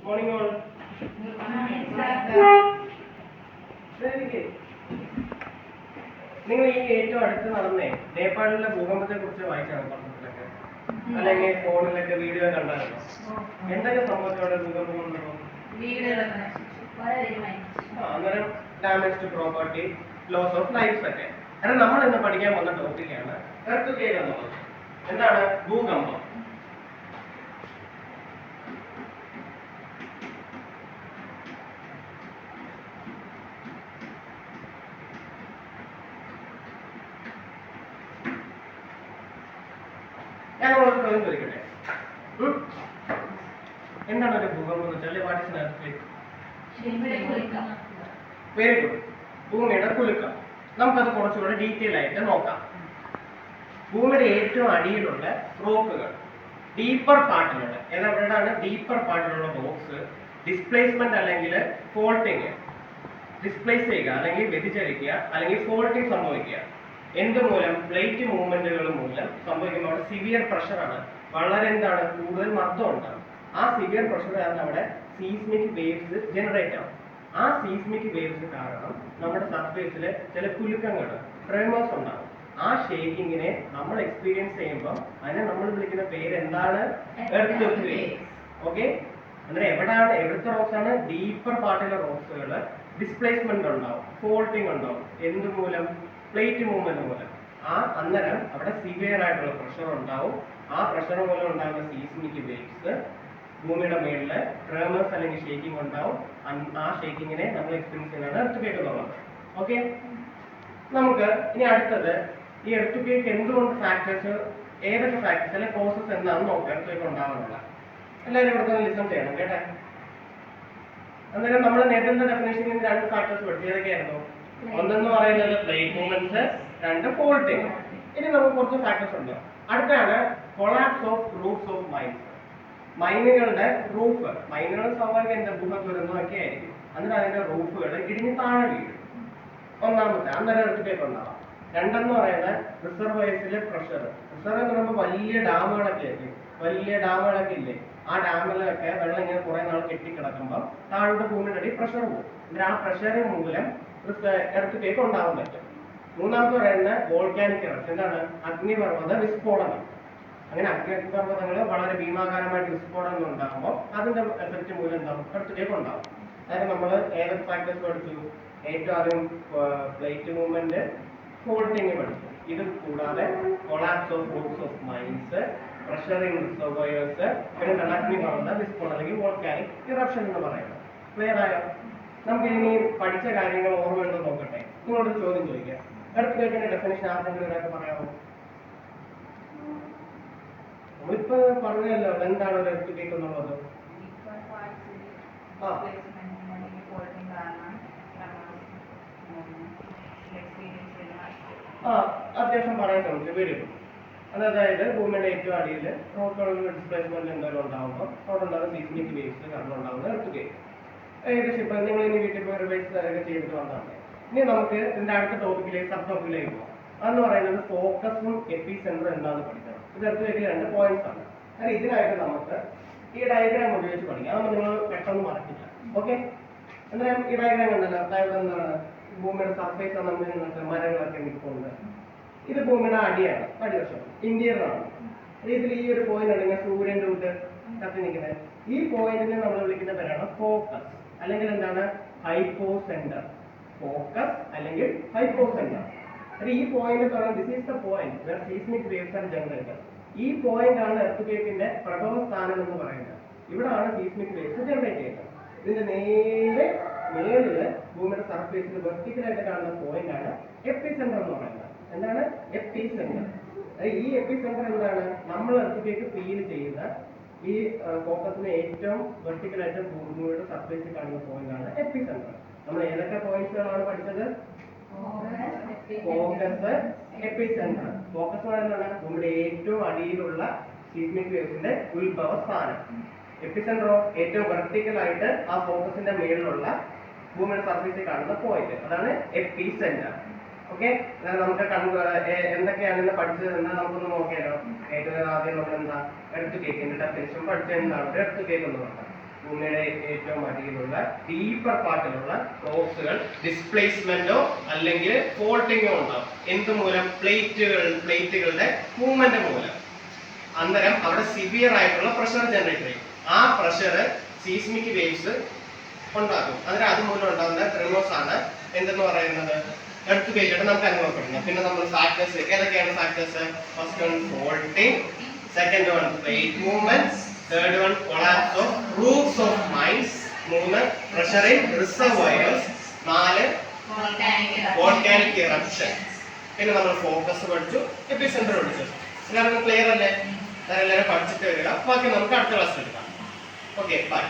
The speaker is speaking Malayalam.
Morning all. നിങ്ങൾ ഈ ഏറ്റവും അടുത്ത് നടന്നേ നേപ്പാളിലെ ഭൂകമ്പത്തെ കുറിച്ച് വായിച്ചാണ് പത്രത്തിലൊക്കെ, അല്ലെങ്കിൽ ഫോണിലൊക്കെ വീഡിയോ കണ്ടായിരുന്നു? എന്തൊക്കെ സംഭവിച്ചവിടെ ഭൂകമ്പം കൊണ്ടോ? അന്നേരം damage to property, loss of lifes ഒക്കെ. കാരണം നമ്മൾ ഇന്ന് പഠിക്കാൻ വന്ന ടോപ്പിക്കാണ് എർത്ത് എന്നുള്ളത്. എന്താണ് ഭൂകമ്പം? ഞാൻ ഒരു ചോദ്യം ചോദിക്കട്ടെ, എന്താണ് ഒരു ഭൂകമ്പം എന്ന് വെച്ചാൽ? What is earth? Very good. ഭൂമിയുടെ കുലുക്കം. നമുക്കത് കുറച്ചുകൂടെ ഡീറ്റെയിൽ ആയിട്ട് നോക്കാം. ഭൂമിയുടെ ഏറ്റവും അടിയിലുള്ള റോക്കുകൾ, ഡീപ്പർ പാർട്ടിലുള്ള, എവിടെയാണ് ഡീപ്പർ പാർട്ടിലുള്ള റോക്സ് ഡിസ്പ്ലേസ്മെന്റ് അല്ലെങ്കിൽ ഫോൾട്ടിങ്, ഡിസ്പ്ലേസ് ചെയ്യുക അല്ലെങ്കിൽ വ്യതിചലിക്കുക അല്ലെങ്കിൽ ഫോൾട്ടിങ് സംഭവിക്കുക. എന്തുമൂലം? പ്ലേറ്റ് മൂവ്മെന്റുകൾ മൂലം സംഭവിക്കുമ്പോൾ അവിടെ സിവിയർ പ്രഷറാണ്, വളരെ എന്താണ് കൂടുതൽ മർദ്ദം ഉണ്ടാകും. ആ സിവിയർ പ്രഷർ കാരണം അവിടെ സീസ്മിക് വേവ്സ് ജനറേറ്റ് ആവും. ആ സീസ്മിക് വേവ്സ് കാരണം നമ്മുടെ സർഫേസിൽ ചില കുലുക്കങ്ങൾ, ട്രെമേഴ്സ് ഉണ്ടാകും. ആ ഷേക്കിങ്ങിനെ നമ്മൾ എക്സ്പീരിയൻസ് ചെയ്യുമ്പോൾ അതിനെ നമ്മൾ വിളിക്കുന്ന പേര് എന്താണ്? എർത്ത്. ഓക്കെ. അങ്ങനെ എവിടുത്തെ റോക്സ് ആണ്? ഡീപ്പർ പാർട്ടിലെ റോക്സുകൾ ഡിസ്പ്ലേസ്മെന്റ് ഉണ്ടാവും, ഫോൾട്ടിങ് ഉണ്ടാവും. എന്തുമൂലം? പ്ലേറ്റ് മൂവ്മെന്റ് മൂലം. അന്നേരം അവിടെ സിവിയർ ആയിട്ടുള്ള പ്രഷർ ഉണ്ടാവും. ആ പ്രഷർ മൂലം ഉണ്ടാകുന്ന സീസ്മിക് വേവ്സ് ഭൂമിയുടെ മേളില് ട്രെമേഴ്സ് അല്ലെങ്കിൽ ഷേക്കിംഗ് ഉണ്ടാവും. ആ ഷേക്കിങ്ങിനെ നമ്മൾ എക്സ്പീരിയൻസ് ചെയ്യുന്നതാണ് എർത്ത് എന്നുള്ളത്. ഓക്കെ. നമുക്ക് ഇനി അടുത്തത് ഈ എർത്ത് എന്തുകൊണ്ട് ഫാക്ടേഴ്സ്, ഏതൊക്കെ ഫാക്ടേഴ്സ് അല്ലെങ്കിൽ കോസസ് എന്താണെന്ന് നോക്കാം. എർത്ത് ഉണ്ടാവാനുള്ള എല്ലാവരും ഇവിടെ തന്നെ ലിസൺ ചെയ്യണം കേട്ടെ. അന്നേരം നമ്മൾ നേരത്തെ ഡെഫിനേഷനിൽ രണ്ട് ഫാക്ടേഴ്സ് പഠിച്ചു. ഏതൊക്കെയായിരുന്നു? ഒന്നെന്ന് പറയുന്നത് പ്ലേറ്റ് മൂവ്മെന്റ്സ്, രണ്ട് ഫോൾട്ടിങ്. ഇനി നമുക്ക് കുറച്ച് ഫാക്ടേഴ്സ് ഉണ്ട്. അടുത്താണ് collapse of roofs of mines. മൈനുകളുടെ റൂഫ്, മൈനുകൾ സ്വാഭാവിക എന്താ ഭൂകമ്പ ദുരന്തമൊക്കെ ആയിരിക്കും. അന്നേരം അതിന്റെ റൂഫുകൾ ഇടിഞ്ഞ് താഴെ വീഴും. ഒന്നാമത്തെ അന്നേരം എർത്ത് ഉണ്ടാവാം. രണ്ടെന്ന് പറയുന്നത് റിസർവോയർസിലെ പ്രഷർ. റിസർവ് എന്ന് പറയുമ്പോൾ വലിയ ഡാമുകളൊക്കെ ആയിരിക്കും. വലിയ ഡാമുകളൊക്കെ ഇല്ലേ, ആ ഡാമിലൊക്കെ വെള്ളം ഇങ്ങനെ കുറെ നാൾ കെട്ടിക്കിടക്കുമ്പോൾ താഴോട്ട് ഭൂമിയുടെ അടി പ്രഷർ പോകും. എന്നിട്ട് ആ പ്രഷർ മൂലം എർത്ത് ഉണ്ടാവാൻ പറ്റും. മൂന്നാമത്തെ പറയുന്നത് വോൾക്കാനിക് എറപ്ഷൻ. എന്താണ്? അഗ്നിപർവ്വത വിസ്ഫോടനം. അങ്ങനെ അഗ്നിപർവ്വതങ്ങൾ വളരെ ഭീമാകാരമായിട്ട് വിസ്ഫോടനം ഉണ്ടാകുമ്പോൾ അതിന്റെ എഫക്റ്റ് മൂലം എന്താവും? എർത്ത് ഉണ്ടാവും. അതായത് നമ്മൾ ഏതൊക്കെ ഫാക്ടേഴ്സ് പഠിച്ചു? ഏറ്റവും ആദ്യം പ്ലേറ്റ് മൂവ്മെന്റ്, ഫോൾട്ടിങ് പഠിച്ചു. ഇത് കൂടാതെ collapse of roofs of mines, pressure in reservoirs, പിന്നെ അഗ്നിപർവ്വത വിസ്ഫോടനം അല്ലെങ്കിൽ വോൾക്കാനിക് ഇറപ്ഷൻ എന്ന് പറയുന്നത്. ക്ലിയർ ആയോ? നമുക്ക് ഇനി പഠിച്ച കാര്യങ്ങൾ ഓർമ്മയുണ്ടോ നോക്കട്ടെ. നിങ്ങളോട് ചോദ്യം ചോദിക്കാം. എർത്ത് ഡെഫിനിഷൻ ആർക്കെങ്കിലും ഒരാൾക്ക് പറയാമോ? നമ്മളിപ്പോ പറഞ്ഞല്ലോ എന്താണ് ഒരു എർത്ത് എന്നുള്ളത്. അത്യാവശ്യം പറയാൻ ശ്രമിച്ചു. വരും. അതായത് ഭൂമിയുടെ ഏറ്റവും അടിയിൽ റോക്കുകളുടെ ഡിസ്പ്ലേസ്മെന്റ് എന്തെങ്കിലും ഉണ്ടാകുമ്പോൾ അവിടെ ഉണ്ടാകുന്ന സീസ്മിക് വേവ്സ് കാരണം ഉണ്ടാകുന്ന എർത്ത്. ഏകദേശം ഇപ്പൊ നിങ്ങൾ ഇനി വീട്ടിൽ പോയി റിവൈസ് ഒക്കെ ചെയ്തിട്ട് വന്നതാണ്. ഇനി നമുക്ക് ഇതിന്റെ അടുത്ത ടോപ്പിക്കിലേക്ക്, സബ് ടോപ്പിക്കിലേക്ക് പോകാം. അതെന്ന് പറയുന്നത് ഫോക്കസും എപ്പി സെന്ററും എന്താണെന്ന് പഠിക്കണം. ഇത് എർത്ത് രണ്ട് പോയിന്റ്സ് ആണ്. കാരണം ഇതിനായിട്ട് നമുക്ക് ഈ ഡയഗ്രാം ഉപയോഗിച്ച് പഠിക്കാം. അതൊന്നും നിങ്ങൾ പെട്ടെന്ന് മറക്കില്ല. ഓക്കെ. എന്തായാലും ഈ ഡയഗ്രാം കണ്ടല്ലോ. അതായത് എന്താണ്? ഭൂമിയുടെ സർഫേസ് നമ്മൾ മരങ്ങളൊക്കെ നിൽക്കുന്നത്. ഇത് ഭൂമിയുടെ അടിയാണ്, അടിവശം ഇന്റീരിയറാണ്. ഇതിൽ ഈ ഒരു പോയിന്റ് ഉണ്ടെങ്കിൽ സൂര്യന്റെ തൊട്ട് കത്തി നിൽക്കുന്നത്. ഈ പോയിന്റിനെ നമ്മൾ വിളിക്കുന്ന പേരാണ് ഫോക്കസ് അല്ലെങ്കിൽ എന്താണ്? Hypocentre. ഫോക്കസ് അല്ലെങ്കിൽ ഹൈപ്പോ സെന്റർ. ഈ point this is the point where seismic waves are generated. ഈ പോയിന്റ് ആണ് എർത്ത് പ്രഭവ സ്ഥാനം എന്ന് പറയുന്നത്. ഇവിടാണ് സീസ്മിക് വേവ്സ് ജനറേറ്റ് ചെയ്യുന്നത്. ഇതിന്റെ നേരെ മേളില് ഭൂമിയുടെ സർഫേസിൽ വെർട്ടിക്കലായിട്ട് കാണുന്ന പോയിന്റ് ആണ് എപ്പി സെന്റർ എന്ന് പറയുന്നത്. എന്താണ്? എപ്പി സെന്റർ. ഈ എപ്പി സെന്റർ എന്താണ്? നമ്മൾ എർത്ത് ഫീൽ ചെയ്യുന്ന ഈ ഫോക്കസിന് ഏറ്റവും വെർട്ടിക്കലായിട്ട് ഭൂമിയുടെ സർഫേസിൽ കാണുന്ന പോയിന്റ് ആണ് എപ്പി സെന്റർ. നമ്മൾ ഏതൊക്കെ പോയിന്റ്സുകളാണ് പഠിച്ചത്? Focus, എപ്പി centre. ഫോക്കസ് പറയുന്നതാണ് ഭൂമിയുടെ ഏറ്റവും അടിയിലുള്ള സീസ്മിക് വേവ്സിന്റെ ഉത്ഭവ സ്ഥാനം. എപ്പി സെന്ററോ ഏറ്റവും വെർട്ടിക്കലായിട്ട് ആ ഫോക്കസിന്റെ മേളിലുള്ള ഭൂമിയുടെ സർഫേസിൽ കാണുന്ന പോയിന്റ്, അതാണ് എപ്പി സെന്റർ. ഓക്കെ. നമുക്ക് എന്തൊക്കെയാണ് ഇന്ന് പഠിച്ചത് എന്ന് നമുക്കൊന്ന് നോക്കിയാലോ. ഏറ്റവും ആദ്യം നമ്മൾ എന്താ എർത്ത് കേക്കിന്റെ ഡെഫിനിഷൻ പഠിച്ചത് എന്താണ് എർത്ത് കേക്ക് എന്ന് പറഞ്ഞാൽ? ഭൂമിയുടെ ഏറ്റവും അടിയിലുള്ള ഡീപ്പർ പാർട്ടിലുള്ള റോക്സുകൾ ഡിസ്പ്ലേസ്മെന്റോ അല്ലെങ്കിൽ ഫോൾട്ടിങ്ങോ ഉണ്ടാവും. എന്ത് മൂലം? പ്ലേറ്റുകളുടെ മൂവ്മെന്റ് മൂലം. അന്നേരം അവിടെ സിവിയർ ആയിട്ടുള്ള പ്രഷർ ജനറേറ്റ് ചെയ്യും. ആ പ്രഷർ സീസ്മിക് വേവ്സ് ഉണ്ടാക്കും. അന്നേരം അതുമൂലം ഉണ്ടാകുന്ന ട്രിമോസ് ആണ് എന്തെന്ന് പറയുന്നത്, എർത്ത് വേവിലൂടെ നമുക്ക് അനുഭവപ്പെടുന്നത്. പിന്നെ നമ്മൾ ഫാക്ടേഴ്സ് ഏതൊക്കെയാണ് factors? First one faulting, second one plate movements, third one collapse of roofs of mines, 3 pressure in reservoirs, 4 volcanic eruption. പിന്നെ നമ്മൾ ഫോക്കസ് പഠിച്ചു, എപ്പിസെന്റർ പഠിച്ചു. എല്ലാവർക്കും ക്ലിയർ അല്ലേ? എല്ലാവരും പഠിച്ചിട്ട് വരിക. ബാക്കി നമുക്ക് അടുത്ത ക്ലാസ്സിൽ എടുക്കാം. Okay, by.